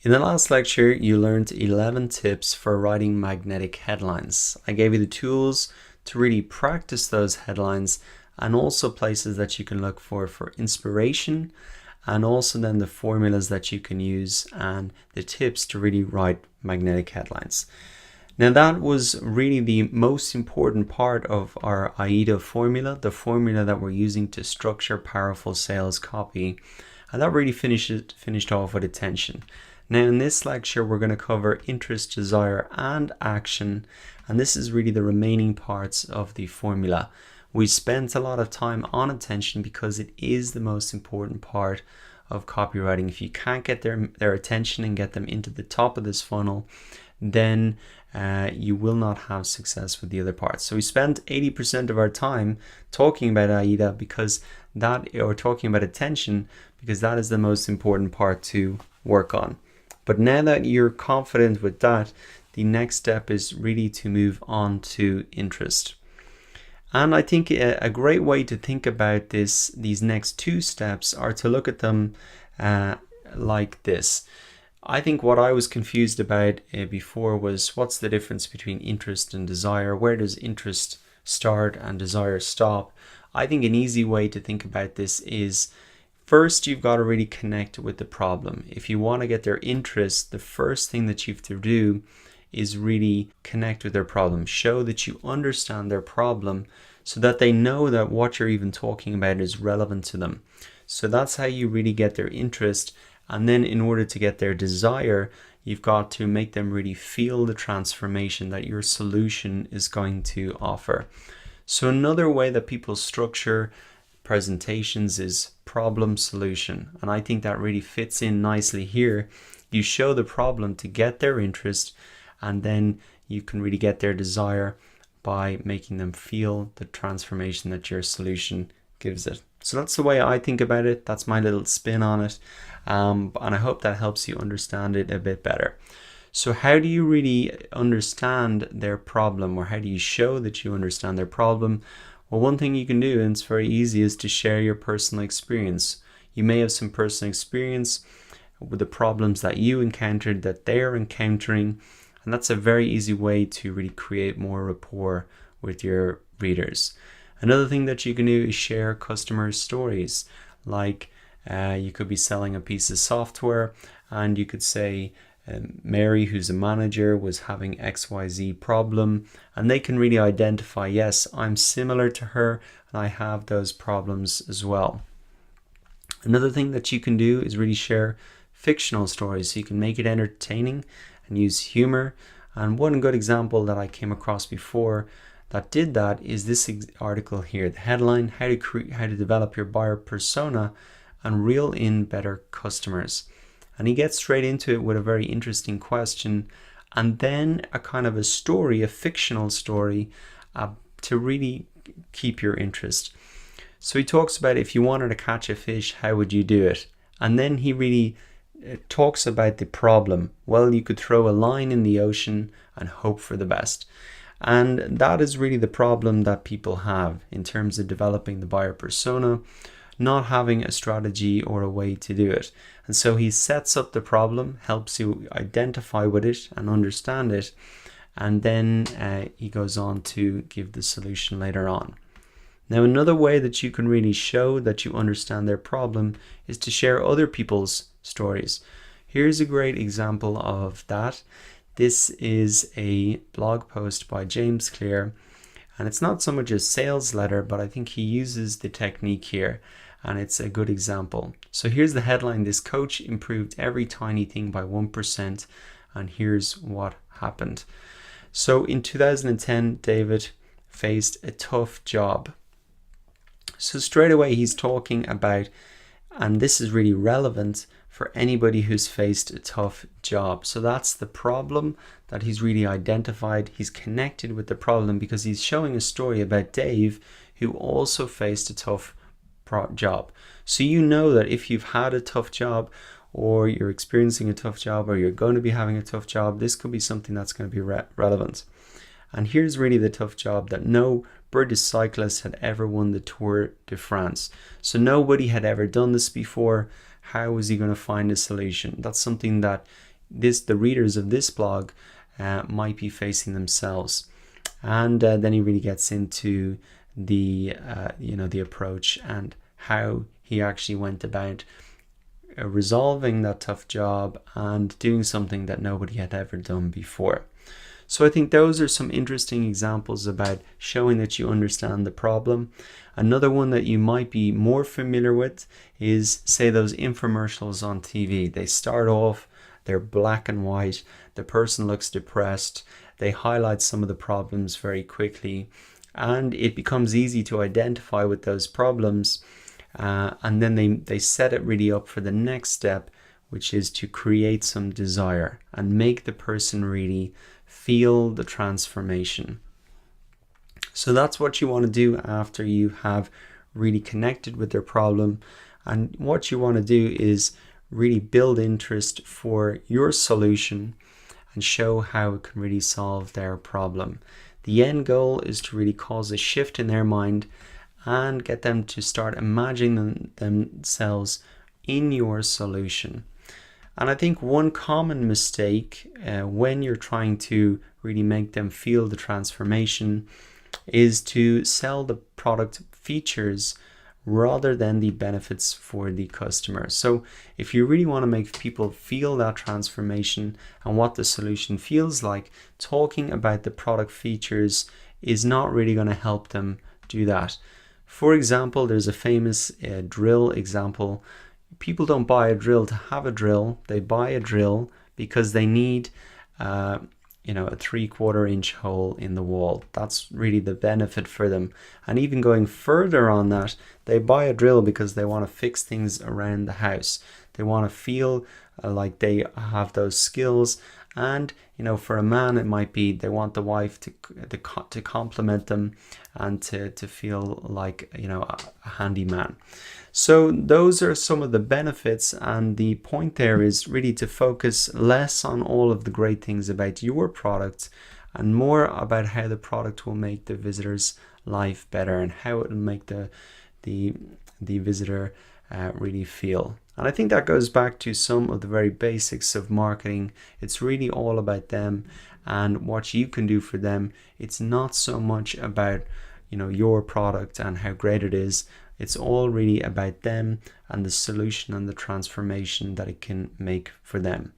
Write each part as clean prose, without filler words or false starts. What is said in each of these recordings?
In the last lecture, you learned 11 tips for writing magnetic headlines. I gave you the tools to really practice those headlines and also places that you can look for inspiration, and also then the formulas that you can use and the tips to really write magnetic headlines. Now that was really the most important part of our AIDA formula, the formula that we're using to structure powerful sales copy. And that really finished off with attention. Now in this lecture, we're going to cover interest, desire, and action. And this is really the remaining parts of the formula. We spent a lot of time on attention because it is the most important part of copywriting. If you can't get their attention and get them into the top of this funnel, then you will not have success with the other parts. So we spent 80% of our time talking about AIDA because or talking about attention, because that is the most important part to work on. But now that you're confident with that, the next step is really to move on to interest. And I think a great way to think about these next two steps are to look at them like this. I think what I was confused about before was what's the difference between interest and desire? Where does interest start and desire stop? I think an easy way to think about this is first you've got to really connect with the problem. If you want to get their interest, the first thing that you have to do is really connect with their problem. Show that you understand their problem so that they know that what you're even talking about is relevant to them. So that's how you really get their interest. And then in order to get their desire, you've got to make them really feel the transformation that your solution is going to offer. So another way that people structure presentations is problem solution. And I think that really fits in nicely here. You show the problem to get their interest, and then you can really get their desire by making them feel the transformation that your solution gives it. So that's the way I think about it. That's my little spin on it. And I hope that helps you understand it a bit better. So how do you really understand their problem, or how do you show that you understand their problem? Well, one thing you can do, and it's very easy, is to share your personal experience. You may have some personal experience with the problems that you encountered, that they're encountering, and that's a very easy way to really create more rapport with your readers. Another thing that you can do is share customer stories. Like you could be selling a piece of software, and you could say, Mary, who's a manager, was having XYZ problem, and they can really identify, yes, I'm similar to her and I have those problems as well. Another thing that you can do is really share fictional stories, so you can make it entertaining and use humor. And one good example that I came across before that did that is this article here, the headline, how to develop your buyer persona and reel in better customers. And he gets straight into it with a very interesting question, and then a kind of a story, a fictional story, to really keep your interest. So he talks about, if you wanted to catch a fish, how would you do it? And then he really talks about the problem. Well, you could throw a line in the ocean and hope for the best. And that is really the problem that people have in terms of developing the buyer persona, not having a strategy or a way to do it. And so he sets up the problem, helps you identify with it and understand it, and then he goes on to give the solution later on. Now, another way that you can really show that you understand their problem is to share other people's stories. Here's a great example of that. This is a blog post by James Clear, and it's not so much a sales letter, but I think he uses the technique here, and it's a good example. So here's the headline: this coach improved every tiny thing by 1%, and here's what happened. So in 2010, David faced a tough job. So straight away he's talking about, and this is really relevant for anybody who's faced a tough job. So that's the problem that he's really identified. He's connected with the problem because he's showing a story about Dave, who also faced a tough job. So you know that if you've had a tough job, or you're experiencing a tough job, or you're going to be having a tough job, this could be something that's going to be relevant. And here's really the tough job: that no British cyclist had ever won the Tour de France. So nobody had ever done this before. How was he going to find a solution? That's something that the readers of this blog might be facing themselves. And then he really gets into the the approach and how he actually went about resolving that tough job and doing something that nobody had ever done before. So I think those are some interesting examples about showing that you understand the problem. Another one that you might be more familiar with is, say, those infomercials on TV. They start off, they're black and white, the person looks depressed, they highlight some of the problems very quickly, and it becomes easy to identify with those problems. And then they set it really up for the next step, which is to create some desire and make the person really feel the transformation. So that's what you want to do after you have really connected with their problem. And what you want to do is really build interest for your solution and show how it can really solve their problem. The end goal is to really cause a shift in their mind and get them to start imagining themselves in your solution. And I think one common mistake when you're trying to really make them feel the transformation is to sell the product features rather than the benefits for the customer. So if you really want to make people feel that transformation and what the solution feels like, talking about the product features is not really going to help them do that. For example, there's a famous drill example. People don't buy a drill to have a drill. They buy a drill because they need a 3/4 inch hole in the wall. That's really the benefit for them. And even going further on that, they buy a drill because they want to fix things around the house. They want to feel like they have those skills. And for a man, it might be they want the wife to compliment them and to feel like a handyman. So those are some of the benefits, and the point there is really to focus less on all of the great things about your product and more about how the product will make the visitor's life better and how it will make the visitor really feel. And I think that goes back to some of the very basics of marketing. It's really all about them and what you can do for them. It's not so much about your product and how great it is. It's all really about them and the solution and the transformation that it can make for them.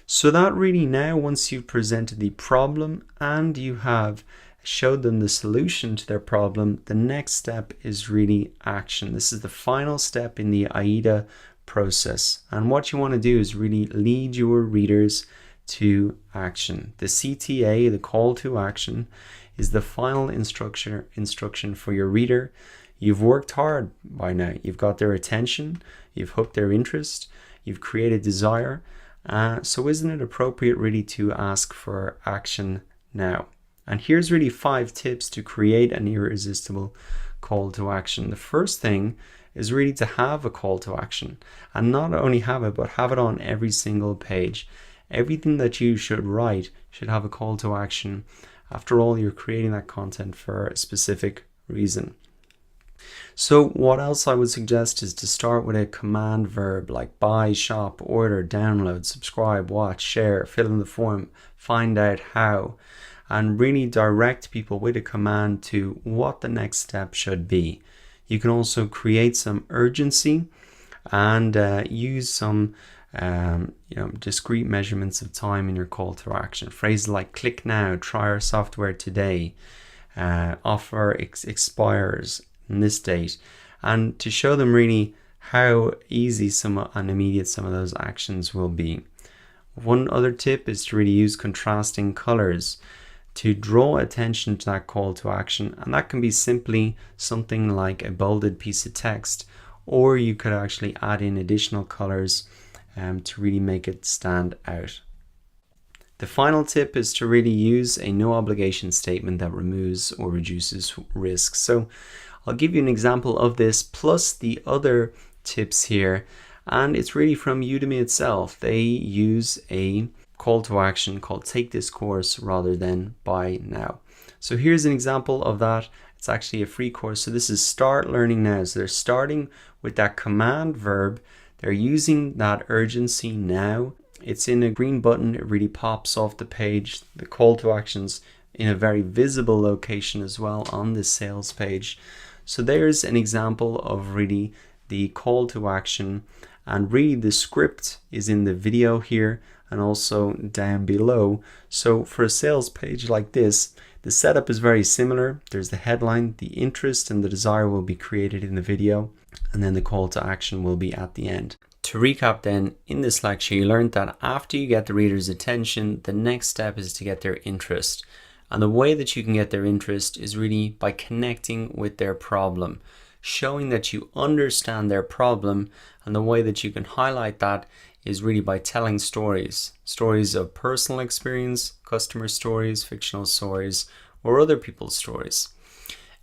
So that really, now once you've presented the problem and you have showed them the solution to their problem, the next step is really action. This is the final step in the AIDA process. And what you want to do is really lead your readers to action. The CTA, the call to action, is the final instruction for your reader. You've worked hard by now. You've got their attention, you've hooked their interest, you've created desire. So isn't it appropriate really to ask for action now? And here's really 5 tips to create an irresistible call to action. The first thing is really to have a call to action, and not only have it, but have it on every single page. Everything that you should write should have a call to action. After all, you're creating that content for a specific reason. So what else I would suggest is to start with a command verb like buy, shop, order, download, subscribe, watch, share, fill in the form, find out how, and really direct people with a command to what the next step should be. You can also create some urgency and use some discrete measurements of time in your call to action. Phrases like click now, try our software today, offer expires in this date, and to show them really how easy and immediate some of those actions will be. One other tip is to really use contrasting colors to draw attention to that call to action, and that can be simply something like a bolded piece of text, or you could actually add in additional colors to really make it stand out. The final tip is to really use a no obligation statement that removes or reduces risk. So I'll give you an example of this plus the other tips here, and it's really from Udemy itself. They use a call to action called take this course rather than buy now. So here's an example of that. It's actually a free course. So this is start learning now. So they're starting with that command verb. They're using that urgency now. It's in a green button. It really pops off the page. The call to actions in a very visible location as well on this sales page. So there's an example of really the call to action, and really the script is in the video here and also down below. So for a sales page like this, the setup is very similar. There's the headline, the interest and the desire will be created in the video, and then the call to action will be at the end. To recap then, in this lecture you learned that after you get the reader's attention, the next step is to get their interest. And the way that you can get their interest is really by connecting with their problem, showing that you understand their problem. And the way that you can highlight that is really by telling stories of personal experience, customer stories, fictional stories, or other people's stories.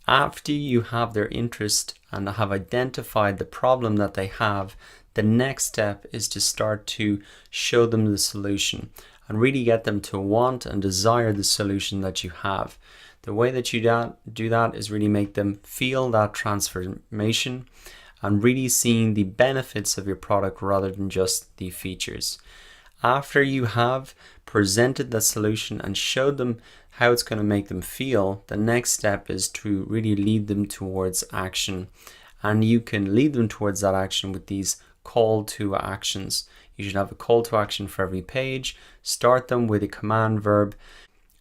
After you have their interest and have identified the problem that they have, the next step is to start to show them the solution and really get them to want and desire the solution that you have. The way that you do that is really make them feel that transformation and really seeing the benefits of your product rather than just the features. After you have presented the solution and showed them how it's going to make them feel, the next step is to really lead them towards action. And you can lead them towards that action with these call to actions. You should have a call to action for every page. Start them with a command verb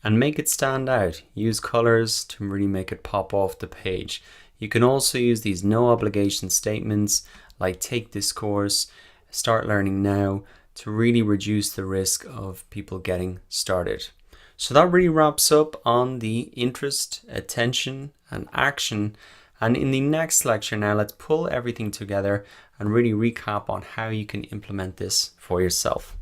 and make it stand out. Use colors to really make it pop off the page. You can also use these no obligation statements like take this course, start learning now, to really reduce the risk of people getting started. So that really wraps up on the interest, attention, and action. And in the next lecture now, let's pull everything together and really recap on how you can implement this for yourself.